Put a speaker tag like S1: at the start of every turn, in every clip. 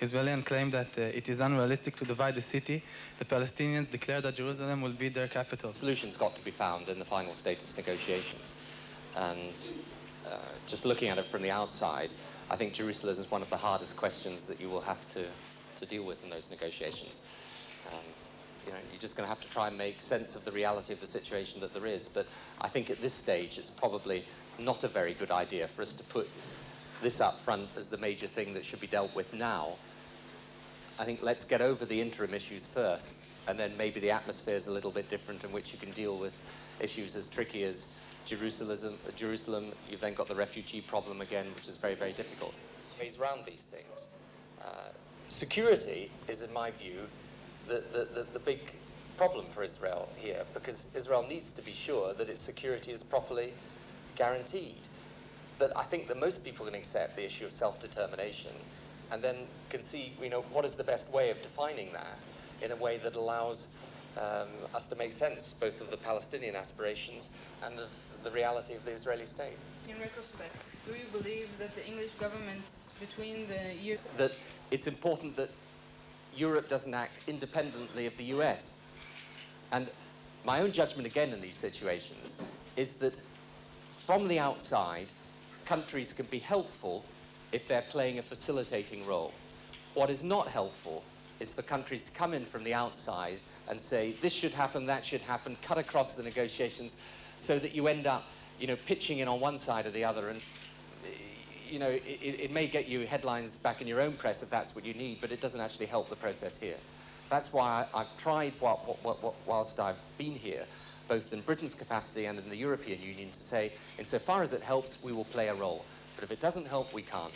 S1: Israelis claim that it is unrealistic to divide the city. The Palestinians declare that Jerusalem will be their capital.
S2: Solutions got to be found in the final status negotiations. And just looking at it from the outside, I think Jerusalem is one of the hardest questions that you will have to deal with in those negotiations. You're just going to have to try and make sense of the reality of the situation that there is. But I think at this stage, it's probably not a very good idea for us to put this up front as the major thing that should be dealt with now. I think let's get over the interim issues first, and then maybe the atmosphere is a little bit different in which you can deal with issues as tricky as Jerusalem. You've then got the refugee problem again, which is very, very difficult. Ways around these things. Security is, in my view, the big problem for Israel here, because Israel needs to be sure that its security is properly guaranteed. But I think that most people can accept the issue of self-determination and then can see, what is the best way of defining that in a way that allows us to make sense both of the Palestinian aspirations and of the reality of the Israeli state.
S3: In retrospect, do you believe that the English government between the years...
S2: That it's important that Europe doesn't act independently of the US. And my own judgment again in these situations is that from the outside, countries can be helpful if they're playing a facilitating role. What is not helpful is for countries to come in from the outside and say, this should happen, that should happen, cut across the negotiations, so that you end up, pitching in on one side or the other. And, it may get you headlines back in your own press if that's what you need, but it doesn't actually help the process here. That's why I've tried, whilst I've been here, both in Britain's capacity and in the European Union, to say, insofar as it helps, we will play a role. But if it doesn't help, we can't.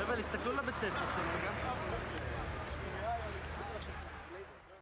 S4: אבל הסתכלו לבית ספר שלנו וגם שם